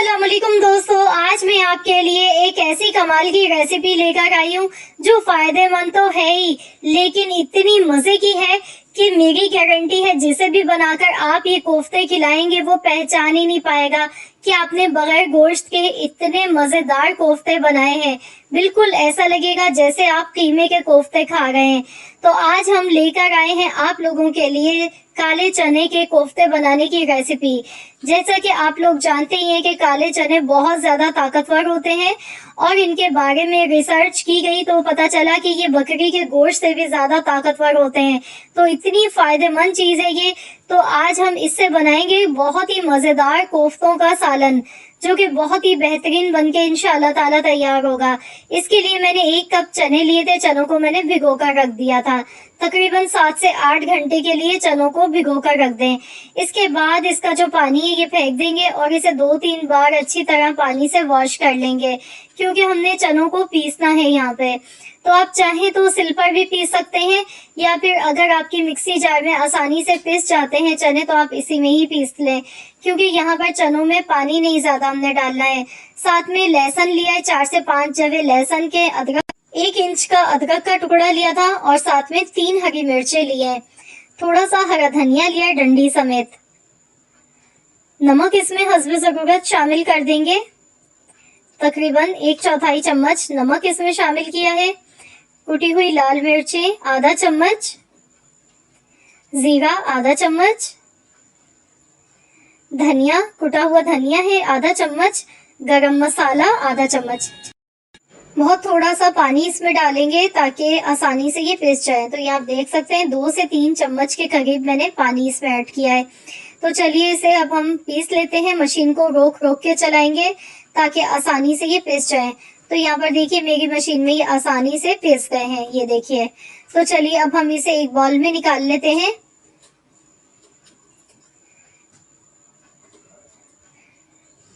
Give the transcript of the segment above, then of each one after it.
अस्सलाम वालेकुम दोस्तों, आज मैं आपके लिए एक ऐसी कमाल की रेसिपी लेकर आई हूँ जो फायदेमंद तो है ही, लेकिन इतनी मजे की है कि मेरी गारंटी है जिसे भी बनाकर आप ये कोफ्ते खिलाएंगे वो पहचान ही नहीं पाएगा कि आपने बगैर गोश्त के इतने मजेदार कोफ्ते बनाए हैं। बिल्कुल ऐसा लगेगा जैसे आप कीमे के कोफ्ते खा रहे हैं। तो आज हम लेकर आए हैं आप लोगों के लिए काले चने के कोफ्ते बनाने की रेसिपी। जैसा कि आप लोग जानते ही हैं कि काले चने बहुत ज्यादा ताकतवर होते हैं और इनके बारे में रिसर्च की गई तो पता चला कि ये बकरी के गोश्त से भी ज्यादा ताकतवर होते हैं। तो इतनी फायदेमंद चीज है ये। तो आज हम इससे बनाएंगे बहुत ही मजेदार कोफ्तों का सालन, जो कि बहुत ही बेहतरीन बनके इंशाअल्लाह ताला तैयार होगा। इसके लिए मैंने 1 कप चने लिए थे। चनों को मैंने भिगो कर रख दिया था। तकरीबन 7 से 8 घंटे के लिए चनों को भिगो कर रख दें। इसके बाद इसका जो पानी है ये फेंक देंगे और इसे 2-3 बार अच्छी तरह पानी से वॉश कर लेंगे, क्योंकि हमने चनों को पीसना है यहाँ पे। तो आप चाहें तो सिल पर भी पीस सकते हैं, या फिर अगर आपकी मिक्सी जार में आसानी से पिस जाते हैं चने तो आप इसी में ही पीस लें, क्योंकि यहाँ पर चनों में पानी नहीं ज्यादा हमने डालना है। साथ में लहसुन लिया है 4 से 5 जवे लहसुन के, अदरक 1 इंच का अदरक का टुकड़ा लिया था और साथ में 3 हरी मिर्चें लिए हैं। थोड़ा सा हरा धनिया लिया है डंडी समेत। नमक इसमें हस्बे जरूरत शामिल कर देंगे। तकरीबन 1/4 चम्मच नमक इसमें शामिल किया है। कुटी हुई लाल मिर्चें आधा चम्मच, जीरा आधा चम्मच, धनिया कुटा हुआ धनिया है आधा चम्मच, गरम मसाला आधा चम्मच। बहुत थोड़ा सा पानी इसमें डालेंगे ताकि आसानी से ये पिस जाए। तो ये आप देख सकते हैं 2 से 3 चम्मच के करीब मैंने पानी इसमें ऐड किया है। तो चलिए इसे अब हम पीस लेते हैं। मशीन को रोक रोक के चलाएंगे ताकि आसानी से ये पिस जाए। तो यहाँ पर देखिए मेरी मशीन में ये आसानी से पिस गए हैं, ये देखिए। तो चलिए अब हम इसे एक बाउल में निकाल लेते हैं।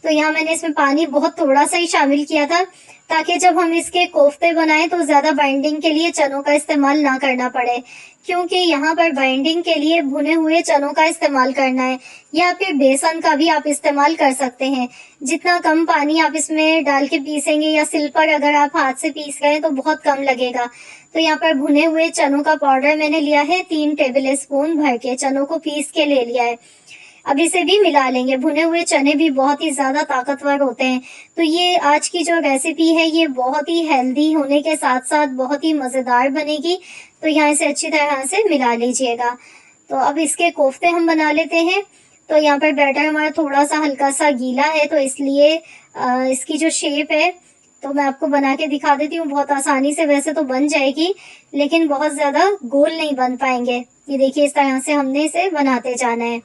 तो यहाँ मैंने इसमें पानी बहुत थोड़ा सा ही शामिल किया था ताकि जब हम इसके कोफ्ते बनाएं तो ज्यादा बाइंडिंग के लिए चनों का इस्तेमाल ना करना पड़े, क्योंकि यहाँ पर बाइंडिंग के लिए भुने हुए चनों का इस्तेमाल करना है, या फिर बेसन का भी आप इस्तेमाल कर सकते हैं। जितना कम पानी आप इसमें डाल के पीसेंगे, या सिल पर अगर आप हाथ से पीस रहे हैं तो बहुत कम लगेगा। तो यहाँ पर भुने हुए चनों का पाउडर मैंने लिया है 3 टेबल स्पून भर के, चनों को पीस के ले लिया है। अब इसे भी मिला लेंगे। भुने हुए चने भी बहुत ही ज्यादा ताकतवर होते हैं। तो ये आज की जो रेसिपी है ये बहुत ही हेल्दी होने के साथ साथ बहुत ही मजेदार बनेगी। तो यहाँ इसे अच्छी तरह से मिला लीजिएगा। तो अब इसके कोफ्ते हम बना लेते हैं। तो यहाँ पर बैटर हमारा थोड़ा सा हल्का सा गीला है, तो इसलिए इसकी जो शेप है तो मैं आपको बना के दिखा देती हूँ। बहुत आसानी से वैसे तो बन जाएगी, लेकिन बहुत ज्यादा गोल नहीं बन पाएंगे। ये देखिए इस तरह से हमने इसे बनाते जाना है।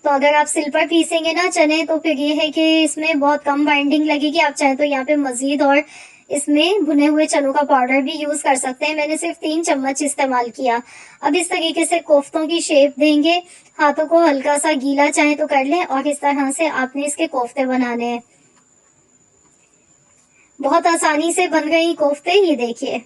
तो अगर आप सिल पर पीसेंगे ना चने तो फिर ये है कि इसमें बहुत कम बाइंडिंग लगेगी। आप चाहे तो यहाँ पे मजीद और इसमें भुने हुए चनों का पाउडर भी यूज कर सकते हैं। मैंने सिर्फ 3 चम्मच इस्तेमाल किया। अब इस तरीके से कोफ्तों की शेप देंगे। हाथों को हल्का सा गीला चाहे तो कर लें और इस तरह से आपने इसके कोफ्ते बनाने हैं। बहुत आसानी से बन गए कोफ्ते, ये देखिए।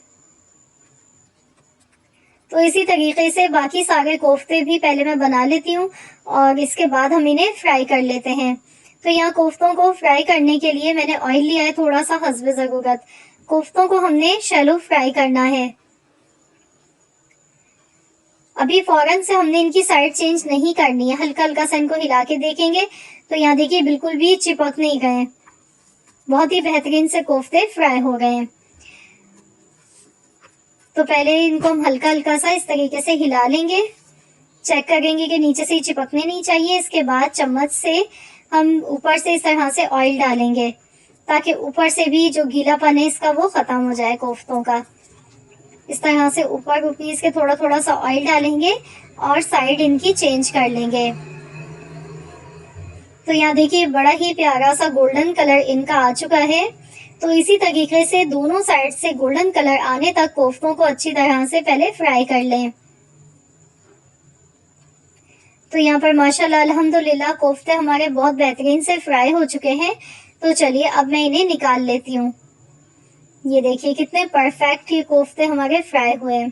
तो इसी तरीके से बाकी सारे कोफ्ते भी पहले मैं बना लेती हूँ और इसके बाद हम इन्हें फ्राई कर लेते हैं। तो यहाँ कोफ्तों को फ्राई करने के लिए मैंने ऑयल लिया है थोड़ा सा हस्बे जरूरत। कोफ्तों को हमने शैलो फ्राई करना है। अभी फौरन से हमने इनकी साइड चेंज नहीं करनी है, हल्का हल्का सा इनको हिला के देखेंगे। तो यहाँ देखिए बिल्कुल भी चिपक नहीं गए, बहुत ही बेहतरीन से कोफ्ते फ्राई हो गए हैं। तो पहले इनको हम हल्का हल्का सा इस तरीके से हिला लेंगे, चेक करेंगे कि नीचे से चिपकने नहीं चाहिए। इसके बाद चम्मच से हम ऊपर से इस तरह से ऑयल डालेंगे ताकि ऊपर से भी जो गीलापन है इसका वो खत्म हो जाए कोफ्तों का। इस तरह से ऊपर ऊपर इसके थोड़ा थोड़ा सा ऑयल डालेंगे और साइड इनकी चेंज कर लेंगे। तो यहाँ देखिए बड़ा ही प्यारा सा गोल्डन कलर इनका आ चुका है। तो इसी तरीके से दोनों साइड से गोल्डन कलर आने तक कोफ्तों को अच्छी तरह से पहले फ्राई कर लें। तो यहाँ पर माशाल्लाह अल्हम्दुलिल्लाह कोफ्ते हमारे बहुत बेहतरीन से फ्राई हो चुके हैं। तो चलिए अब मैं इन्हें निकाल लेती हूँ। ये देखिए कितने परफेक्ट ये कोफ्ते हमारे फ्राई हुए हैं।